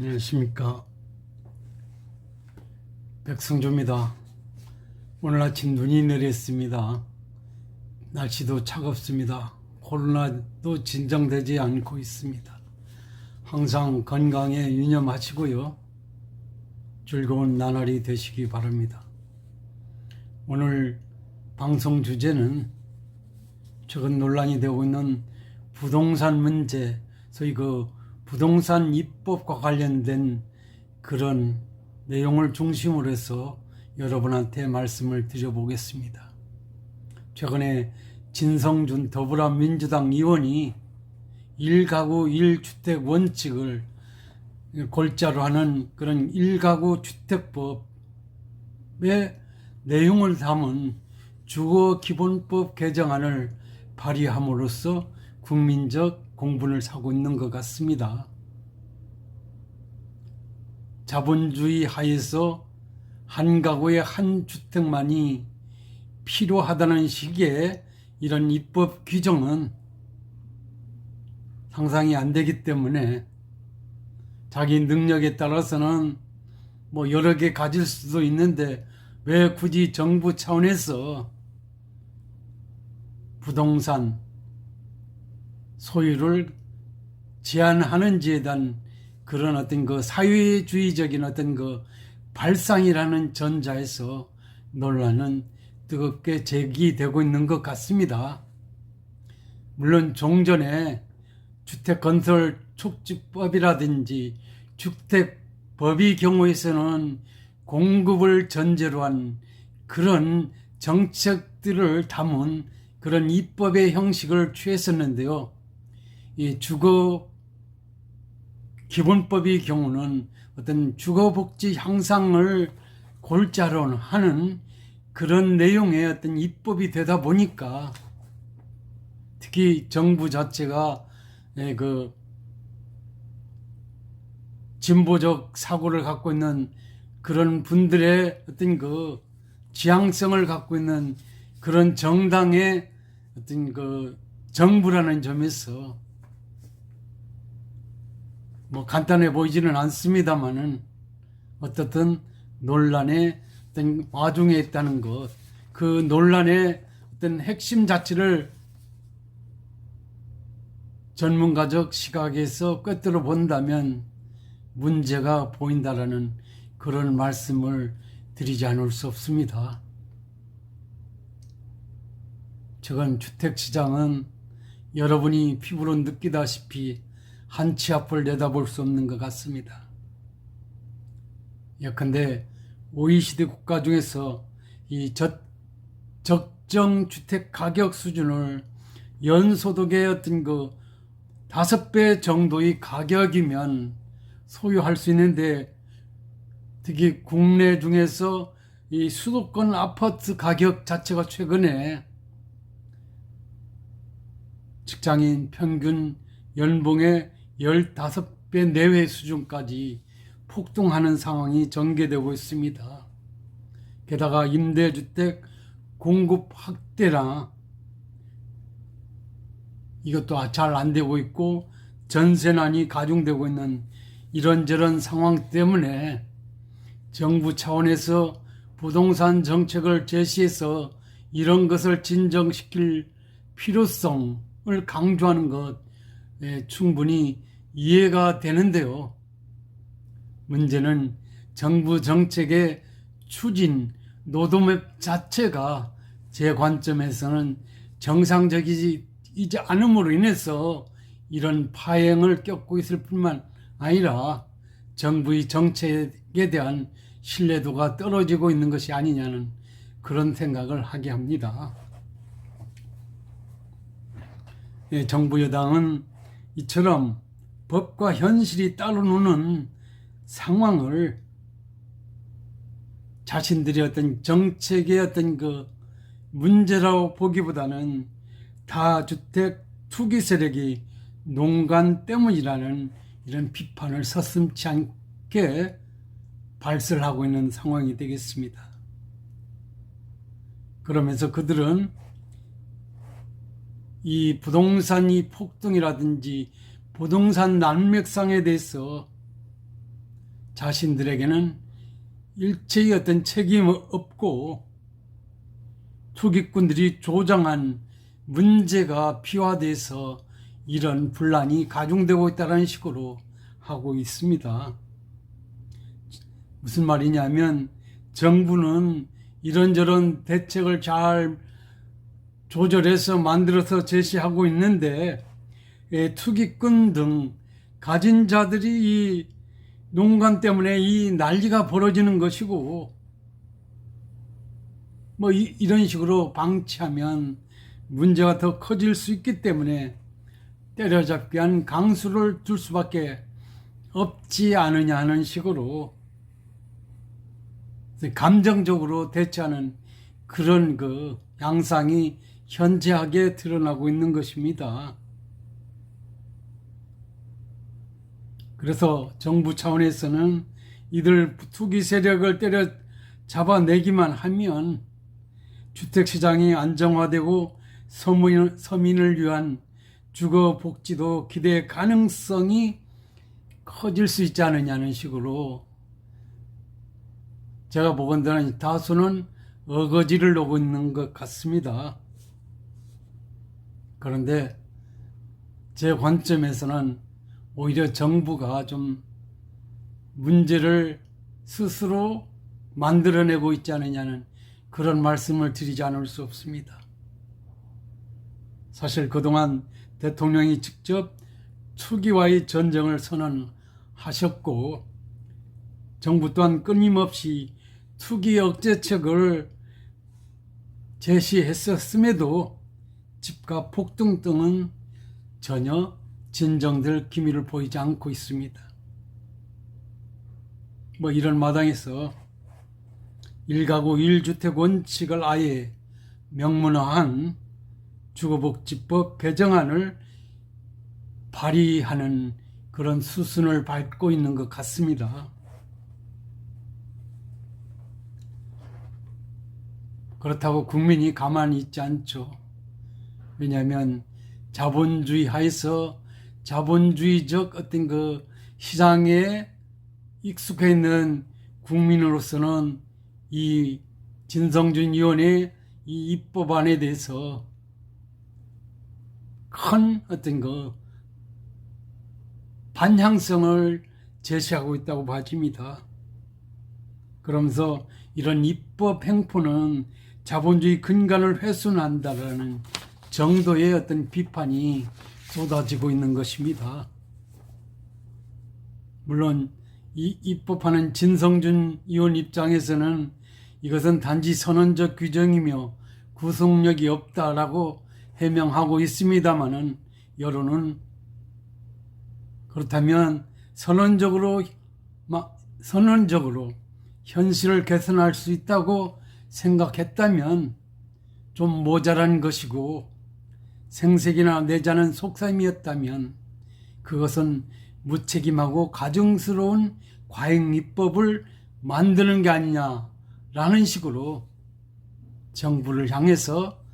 안녕하십니까. 백성조입니다. 오늘 아침 눈이 내렸습니다. 날씨도 차갑습니다. 코로나도 진정되지 않고 있습니다. 항상 건강에 유념하시고요. 즐거운 나날이 되시기 바랍니다. 오늘 방송 주제는 최근 논란이 되고 있는 부동산 문제, 소위 부동산 입법과 관련된 그런 내용을 중심으로 해서 여러분한테 말씀을 드려보겠습니다. 최근에 진성준 더불어민주당 의원이 1가구 1주택 원칙을 골자로 하는 그런 1가구 주택법의 내용을 담은 주거기본법 개정안을 발의함으로써 국민적 공분을 사고 있는 것 같습니다. 자본주의 하에서 한 가구에 한 주택만이 필요하다는 식의 이런 입법 규정은 상상이 안 되기 때문에 자기 능력에 따라서는 여러 개 가질 수도 있는데 왜 굳이 정부 차원에서 부동산 소유를 제한하는지에 대한 그런 어떤 사회주의적인 어떤 발상이라는 전자에서 논란은 뜨겁게 제기되고 있는 것 같습니다. 물론 종전에 주택건설 촉진법이라든지 주택법의 경우에서는 공급을 전제로 한 그런 정책들을 담은 그런 입법의 형식을 취했었는데요. 이 주거 기본법의 경우는 어떤 주거복지 향상을 골자로 하는 그런 내용의 어떤 입법이 되다 보니까 특히 정부 자체가 진보적 사고를 갖고 있는 그런 분들의 어떤 지향성을 갖고 있는 그런 정당의 어떤 정부라는 점에서 간단해 보이지는 않습니다만은 어떻든 논란의 어떤 와중에 있다는 것, 그 논란의 어떤 핵심 자체를 전문가적 시각에서 꿰뚫어 본다면 문제가 보인다라는 그런 말씀을 드리지 않을 수 없습니다. 최근 주택시장은 여러분이 피부로 느끼다시피 한 치 앞을 내다볼 수 없는 것 같습니다. 예컨대 OECD 국가 중에서 이 적정 주택 가격 수준을 연소득의 어떤 5배 정도의 가격이면 소유할 수 있는데, 특히 국내 중에서 이 수도권 아파트 가격 자체가 최근에 직장인 평균 연봉의 15배 내외 수준까지 폭등하는 상황이 전개되고 있습니다. 게다가 임대주택 공급 확대라 이것도 잘 안 되고 있고 전세난이 가중되고 있는 이런저런 상황 때문에 정부 차원에서 부동산 정책을 제시해서 이런 것을 진정시킬 필요성을 강조하는 것 충분히 이해가 되는데요. 문제는 정부 정책의 추진, 로드맵 자체가 제 관점에서는 정상적이지 않음으로 인해서 이런 파행을 겪고 있을 뿐만 아니라 정부의 정책에 대한 신뢰도가 떨어지고 있는 것이 아니냐는 그런 생각을 하게 합니다. 정부 여당은 이처럼 법과 현실이 따로 노는 상황을 자신들의 어떤 정책의 어떤 문제라고 보기보다는 다주택 투기 세력이 농간 때문이라는 이런 비판을 서슴지 않게 발설하고 있는 상황이 되겠습니다. 그러면서 그들은 이 부동산이 폭등이라든지 부동산 난맥상에 대해서 자신들에게는 일체의 어떤 책임 없고 투기꾼들이 조장한 문제가 비화돼서 이런 분란이 가중되고 있다는 식으로 하고 있습니다. 무슨 말이냐면 정부는 이런저런 대책을 잘 조절해서 만들어서 제시하고 있는데 투기꾼 등 가진 자들이 이 농간 때문에 이 난리가 벌어지는 것이고 뭐 이런 식으로 방치하면 문제가 더 커질 수 있기 때문에 때려잡기 한 강수를 둘 수밖에 없지 않느냐 하는 식으로 감정적으로 대처하는 그런 그 양상이 현저하게 드러나고 있는 것입니다. 그래서 정부 차원에서는 이들 투기 세력을 때려 잡아내기만 하면 주택시장이 안정화되고 서민을 위한 주거 복지도 기대 가능성이 커질 수 있지 않느냐는 식으로 제가 보건대는 다수는 어거지를 놓고 있는 것 같습니다. 그런데 제 관점에서는 오히려 정부가 좀 문제를 스스로 만들어내고 있지 않느냐는 그런 말씀을 드리지 않을 수 없습니다. 사실 그동안 대통령이 직접 투기와의 전쟁을 선언하셨고 정부 또한 끊임없이 투기 억제책을 제시했었음에도 집값 폭등 등은 전혀 진정될 기미를 보이지 않고 있습니다. 뭐 이런 마당에서 1가구 1주택 원칙을 아예 명문화한 주거복지법 개정안을 발의하는 그런 수순을 밟고 있는 것 같습니다. 그렇다고 국민이 가만히 있지 않죠. 왜냐하면 자본주의 하에서 자본주의적 어떤 그 시장에 익숙해 있는 국민으로서는 이 진성준 의원의 이 입법안에 대해서 큰 어떤 그 반향성을 제시하고 있다고 봐집니다. 그러면서 이런 입법 행포는 자본주의 근간을 훼손한다라는 정도의 어떤 비판이 쏟아지고 있는 것입니다. 물론 이 입법하는 진성준 의원 입장에서는 이것은 단지 선언적 규정이며 구속력이 없다라고 해명하고 있습니다마는 여론은 그렇다면 선언적으로 현실을 개선할 수 있다고 생각했다면 좀 모자란 것이고 생색이나 내자는 속셈이었다면 그것은 무책임하고 가증스러운 과잉 입법을 만드는 게 아니냐라는 식으로 정부를 향해서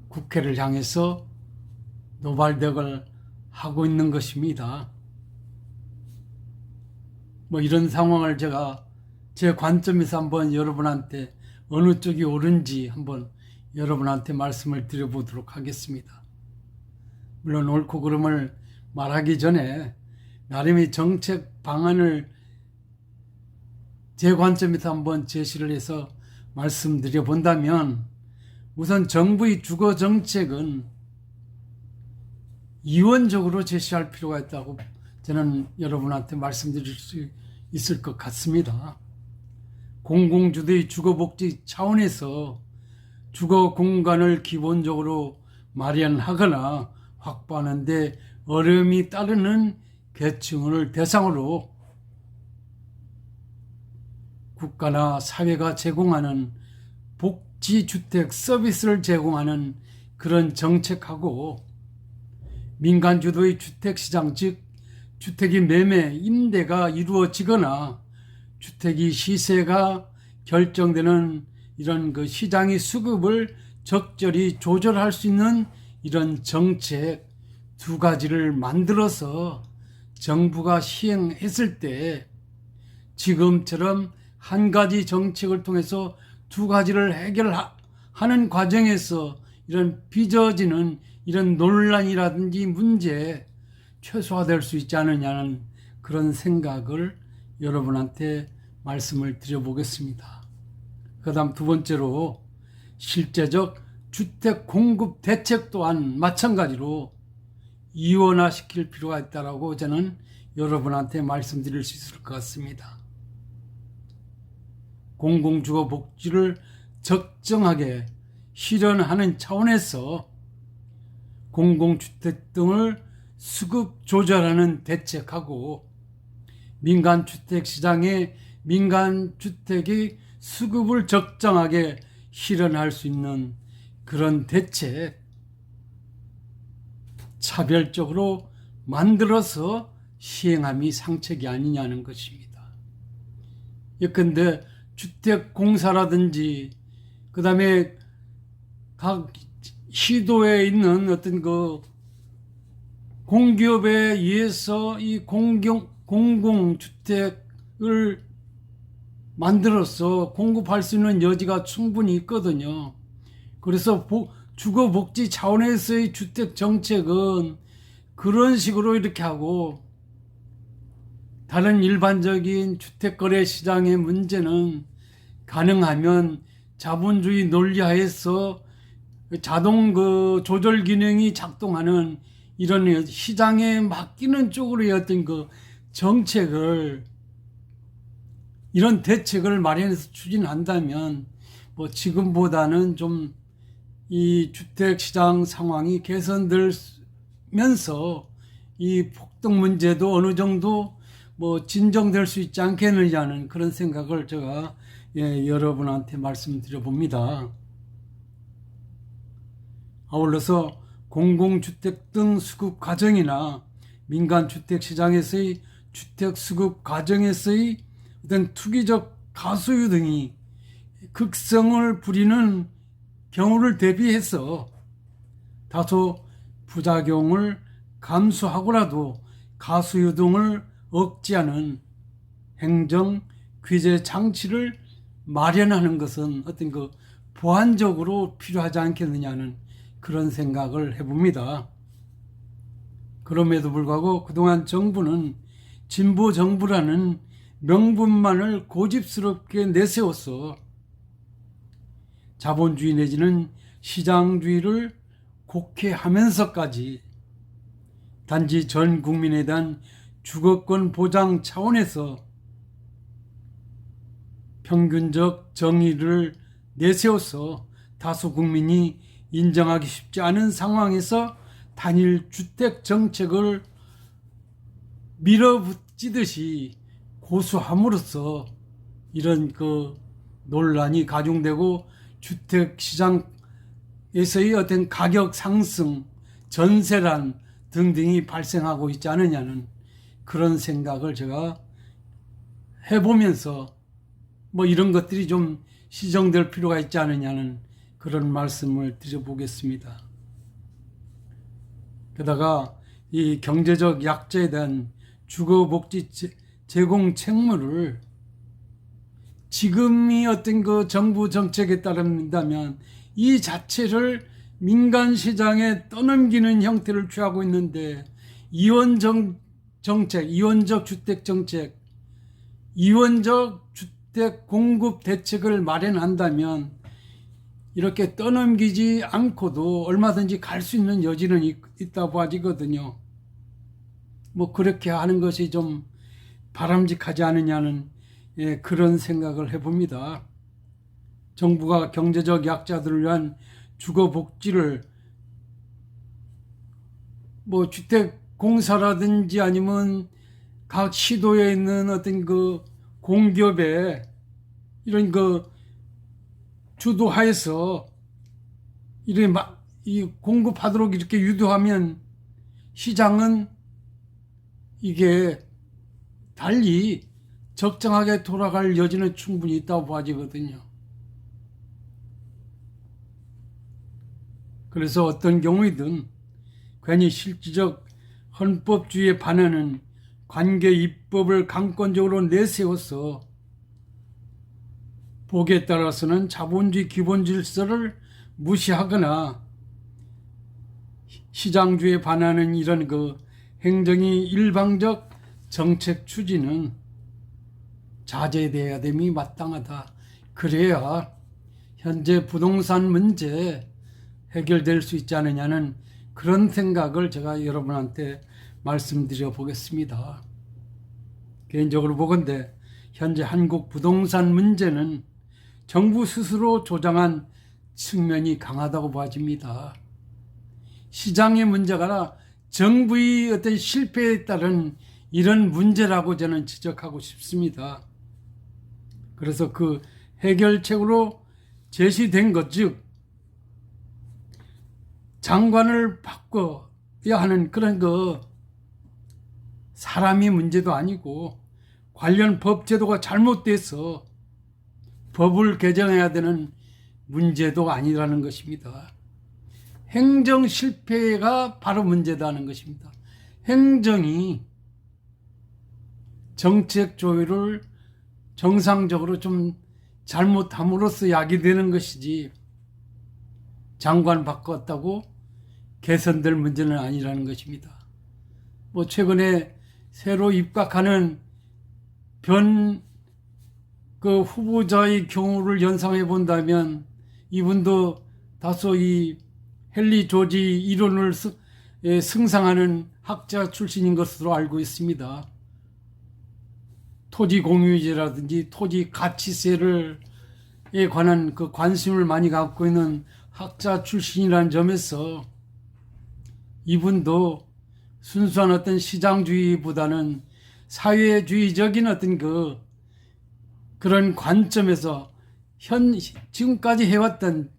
국회를 향해서 노발대을 하고 있는 것입니다. 뭐 이런 상황을 제가 제 관점에서 한번 여러분한테 어느 쪽이 옳은지 한번 여러분한테 말씀을 드려보도록 하겠습니다. 물론 옳고 그름을 말하기 전에 나름의 정책 방안을 제 관점에서 한번 제시를 해서 말씀드려 본다면 우선 정부의 주거 정책은 이원적으로 제시할 필요가 있다고 저는 여러분한테 말씀드릴 수 있을 것 같습니다. 공공주도의 주거복지 차원에서 주거 공간을 기본적으로 마련하거나 확보하는 데 어려움이 따르는 계층을 대상으로 국가나 사회가 제공하는 복지주택 서비스를 제공하는 그런 정책하고 민간 주도의 주택시장, 즉 주택이 매매, 임대가 이루어지거나 주택이 시세가 결정되는 이런 그 시장의 수급을 적절히 조절할 수 있는 이런 정책 두 가지를 만들어서 정부가 시행했을 때 지금처럼 한 가지 정책을 통해서 두 가지를 해결하는 과정에서 이런 빚어지는 이런 논란이라든지 문제 최소화될 수 있지 않느냐는 그런 생각을 여러분한테 말씀을 드려보겠습니다. 그 다음 두 번째로 실제적 주택 공급 대책 또한 마찬가지로 이원화시킬 필요가 있다고 저는 여러분한테 말씀드릴 수 있을 것 같습니다. 공공주거 복지를 적정하게 실현하는 차원에서 공공주택 등을 수급 조절하는 대책하고 민간주택 시장에 민간주택이 수급을 적정하게 실현할 수 있는 그런 대책 차별적으로 만들어서 시행함이 상책이 아니냐는 것입니다. 예컨대 주택공사라든지 그 다음에 각 시도에 있는 어떤 그 공기업에 의해서 이 공공주택을 만들어서 공급할 수 있는 여지가 충분히 있거든요. 그래서 주거복지 차원에서의 주택 정책은 그런 식으로 이렇게 하고 다른 일반적인 주택거래 시장의 문제는 가능하면 자본주의 논리하에서 자동 그 조절 기능이 작동하는 이런 시장에 맡기는 쪽으로의 어떤 그 정책을 이런 대책을 마련해서 추진한다면 뭐 지금보다는 좀 이 주택시장 상황이 개선되면서 이 폭등 문제도 어느 정도 뭐 진정될 수 있지 않겠느냐는 그런 생각을 제가 여러분한테 말씀드려 봅니다. 아울러서 공공주택 등 수급 과정이나 민간주택 시장에서의 주택 수급 과정에서의 어떤 투기적 가소유 등이 극성을 부리는 경우를 대비해서 다소 부작용을 감수하고라도 가소유 등을 억제하는 행정 규제 장치를 마련하는 것은 어떤 그 보완적으로 필요하지 않겠느냐는 그런 생각을 해봅니다. 그럼에도 불구하고 그동안 정부는 진보 정부라는 명분만을 고집스럽게 내세워서 자본주의 내지는 시장주의를 곡해하면서까지 단지 전 국민에 대한 주거권 보장 차원에서 평균적 정의를 내세워서 다수 국민이 인정하기 쉽지 않은 상황에서 단일 주택 정책을 밀어붙이듯이 고수함으로써 이런 그 논란이 가중되고 주택 시장에서의 어떤 가격 상승, 전세란 등등이 발생하고 있지 않느냐는 그런 생각을 제가 해보면서 뭐 이런 것들이 좀 시정될 필요가 있지 않느냐는 그런 말씀을 드려보겠습니다. 게다가 이 경제적 약자에 대한 주거복지 제공 책무를 지금이 어떤 그 정부 정책에 따른다면 이 자체를 민간 시장에 떠넘기는 형태를 취하고 있는데 이원적 주택 정책, 이원적 주택 공급 대책을 마련한다면 이렇게 떠넘기지 않고도 얼마든지 갈 수 있는 여지는 있다고 봐지거든요. 뭐 그렇게 하는 것이 좀 바람직하지 않느냐는 그런 생각을 해봅니다. 정부가 경제적 약자들을 위한 주거 복지를 뭐 주택 공사라든지 아니면 각 시도에 있는 어떤 그 공기업에 이런 그 주도하에서 이런 이 공급하도록 이렇게 유도하면 시장은 이게 달리 적정하게 돌아갈 여지는 충분히 있다고 봐지거든요. 그래서 어떤 경우이든 괜히 실질적 헌법주의에 반하는 관계 입법을 강권적으로 내세워서 보기에 따라서는 자본주의 기본 질서를 무시하거나 시장주의에 반하는 이런 행정이 일방적 정책 추진은 자제돼야 됨이 마땅하다. 그래야 현재 부동산 문제 해결될 수 있지 않느냐는 그런 생각을 제가 여러분한테 말씀드려 보겠습니다. 개인적으로 보건대 현재 한국 부동산 문제는 정부 스스로 조장한 측면이 강하다고 봐집니다. 시장의 문제가 아니라 정부의 어떤 실패에 따른 이런 문제라고 저는 지적하고 싶습니다. 그래서 그 해결책으로 제시된 것, 즉 장관을 바꿔야 하는 그런 사람이 문제도 아니고 관련 법 제도가 잘못돼서 법을 개정해야 되는 문제도 아니라는 것입니다. 행정 실패가 바로 문제다는 것입니다. 행정이 정책 조율을 정상적으로 좀 잘못함으로써 야기되는 것이지 장관 바꿨다고 개선될 문제는 아니라는 것입니다. 최근에 새로 입각하는 후보자의 경우를 연상해 본다면 이분도 다소 이 헨리 조지 이론을 승상하는 학자 출신인 것으로 알고 있습니다. 토지 공유제라든지 토지 가치세에 관한 관심을 많이 갖고 있는 학자 출신이라는 점에서 이분도 순수한 어떤 시장주의보다는 사회주의적인 어떤 그런 관점에서 지금까지 해왔던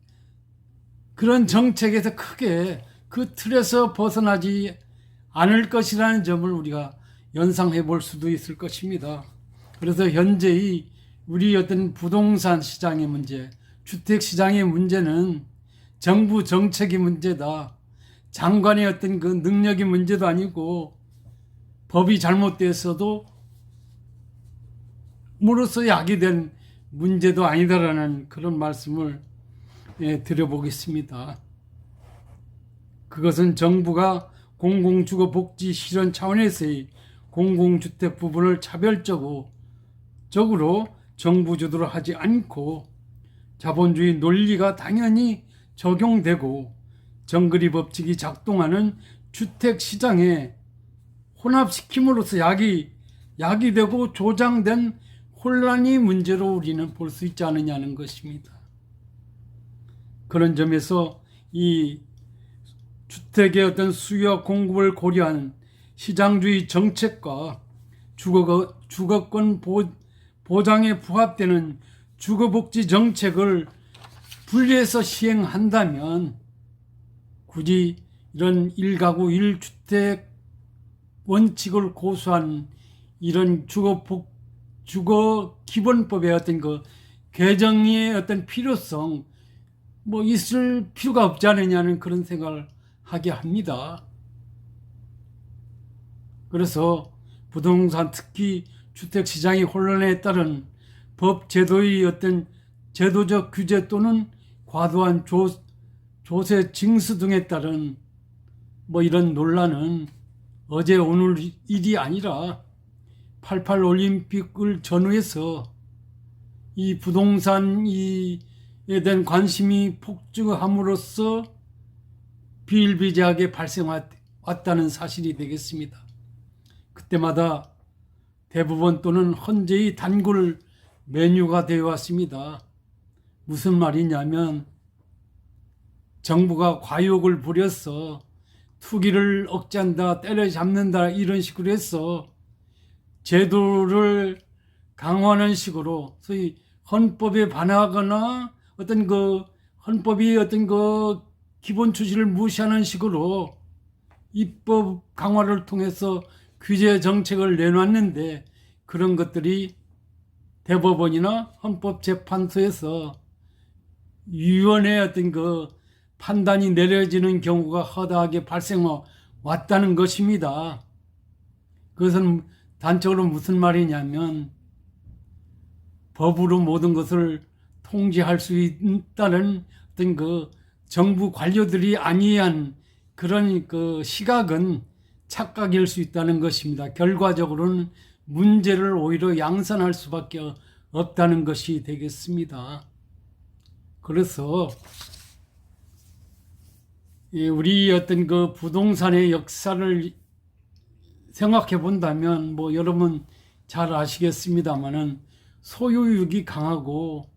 그런 정책에서 크게 그 틀에서 벗어나지 않을 것이라는 점을 우리가 연상해 볼 수도 있을 것입니다. 그래서 현재의 우리 어떤 부동산 시장의 문제, 주택 시장의 문제는 정부 정책의 문제다. 장관의 어떤 능력의 문제도 아니고 법이 잘못돼서도 무로서 야기된 문제도 아니다라는 그런 말씀을 드려보겠습니다. 그것은 정부가 공공주거복지 실현 차원에서의 공공주택 부분을 차별적으로 정부 주도로 하지 않고 자본주의 논리가 당연히 적용되고 정거리 법칙이 작동하는 주택시장에 혼합시킴으로써 야기되고 조장된 혼란이 문제로 우리는 볼 수 있지 않느냐는 것입니다. 그런 점에서 이 주택의 어떤 수요와 공급을 고려한 시장주의 정책과 주거권 보장에 부합되는 주거복지 정책을 분리해서 시행한다면 굳이 이런 1가구 1주택 원칙을 고수한 이런 주거 기본법의 어떤 개정의 어떤 필요성 있을 필요가 없지 않느냐는 그런 생각을 하게 합니다. 그래서 부동산 특히 주택시장의 혼란에 따른 법 제도의 어떤 제도적 규제 또는 과도한 조세 징수 등에 따른 이런 논란은 어제 오늘 일이 아니라 88 올림픽을 전후해서 이 부동산에 대한 관심이 폭증함으로써 비일비재하게 발생왔다는 사실이 되겠습니다. 그때마다 대부분 또는 헌재의 단골 메뉴가 되어 왔습니다. 무슨 말이냐면 정부가 과욕을 부려서 투기를 억제한다, 때려잡는다 이런 식으로 해서 제도를 강화하는 식으로 소위 헌법에 반하거나 어떤 헌법이 어떤 기본 취지를 무시하는 식으로 입법 강화를 통해서 규제 정책을 내놨는데 그런 것들이 대법원이나 헌법재판소에서 위원회의 어떤 판단이 내려지는 경우가 허다하게 발생해 왔다는 것입니다. 그것은 단적으로 무슨 말이냐면 법으로 모든 것을 통제할 수 있다는 어떤 그 정부 관료들이 아니한 그런 그 시각은 착각일 수 있다는 것입니다. 결과적으로는 문제를 오히려 양산할 수밖에 없다는 것이 되겠습니다. 그래서 우리 어떤 그 부동산의 역사를 생각해 본다면 뭐 여러분 잘 아시겠습니다만은 소유욕이 강하고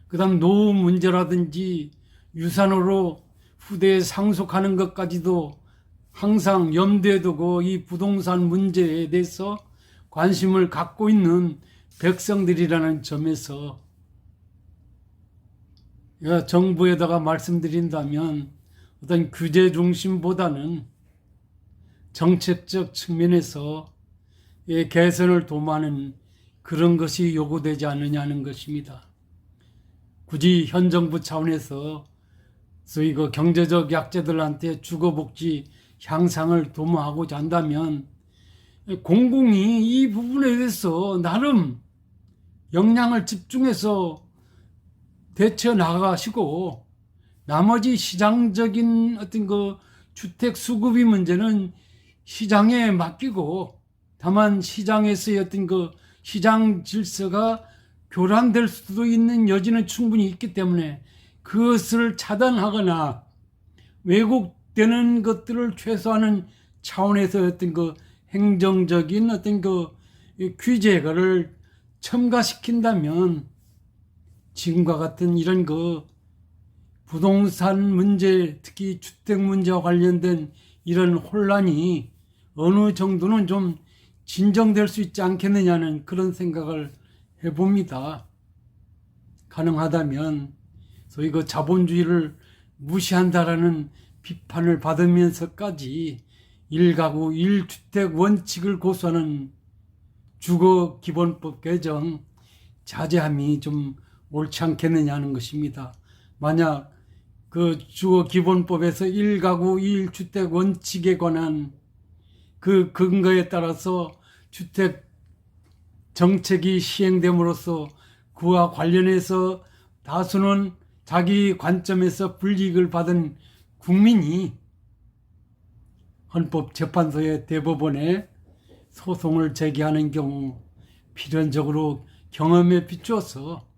그다음 노후 문제라든지 유산으로 후대에 상속하는 것까지도 항상 염두에 두고 이 부동산 문제에 대해서 관심을 갖고 있는 백성들이라는 점에서 정부에다가 말씀드린다면 어떤 규제 중심보다는 정책적 측면에서 개선을 도모하는 그런 것이 요구되지 않느냐는 것입니다. 굳이 현 정부 차원에서 소위 그 경제적 약자들한테 주거복지 향상을 도모하고자 한다면 공공이 이 부분에 대해서 나름 역량을 집중해서 대처 나가시고 나머지 시장적인 어떤 그 주택 수급이 문제는 시장에 맡기고 다만 시장에서의 어떤 그 시장 질서가 교란될 수도 있는 여지는 충분히 있기 때문에 그것을 차단하거나 왜곡되는 것들을 최소화하는 차원에서 어떤 그 행정적인 어떤 그 규제를 첨가시킨다면 지금과 같은 이런 그 부동산 문제, 특히 주택 문제와 관련된 이런 혼란이 어느 정도는 좀 진정될 수 있지 않겠느냐는 그런 생각을 해봅니다. 가능하다면 소위 그 자본주의를 무시한다라는 비판을 받으면서까지 1가구 1주택 원칙을 고수하는 주거기본법 개정 자제함이 좀 옳지 않겠느냐는 것입니다. 만약 그 주거기본법에서 1가구 1주택 원칙에 관한 그 근거에 따라서 주택 정책이 시행됨으로써 그와 관련해서 다수는 자기 관점에서 불이익을 받은 국민이 헌법재판소의 대법원에 소송을 제기하는 경우 필연적으로 경험에 비추어서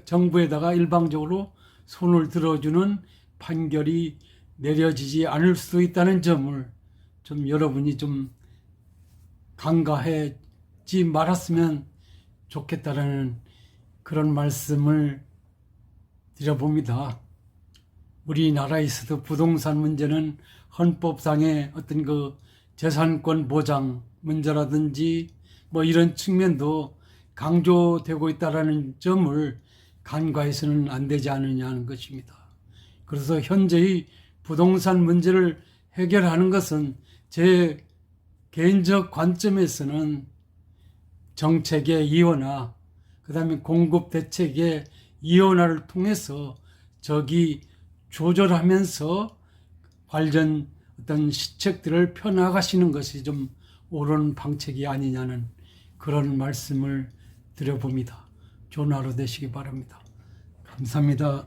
정부에다가 일방적으로 손을 들어주는 판결이 내려지지 않을 수도 있다는 점을 좀 여러분이 좀 간과하지 말았으면 좋겠다라는 그런 말씀을 드려봅니다. 우리나라에서도 부동산 문제는 헌법상의 어떤 그 재산권 보장 문제라든지 뭐 이런 측면도 강조되고 있다라는 점을 간과해서는 안 되지 않느냐는 것입니다. 그래서 현재의 부동산 문제를 해결하는 것은 제 개인적 관점에서는 정책의 이원화, 그 다음에 공급 대책의 이원화를 통해서 적이 조절하면서 관련 어떤 시책들을 펴나가시는 것이 좀 옳은 방책이 아니냐는 그런 말씀을 드려봅니다. 좋은 하루 되시기 바랍니다. 감사합니다.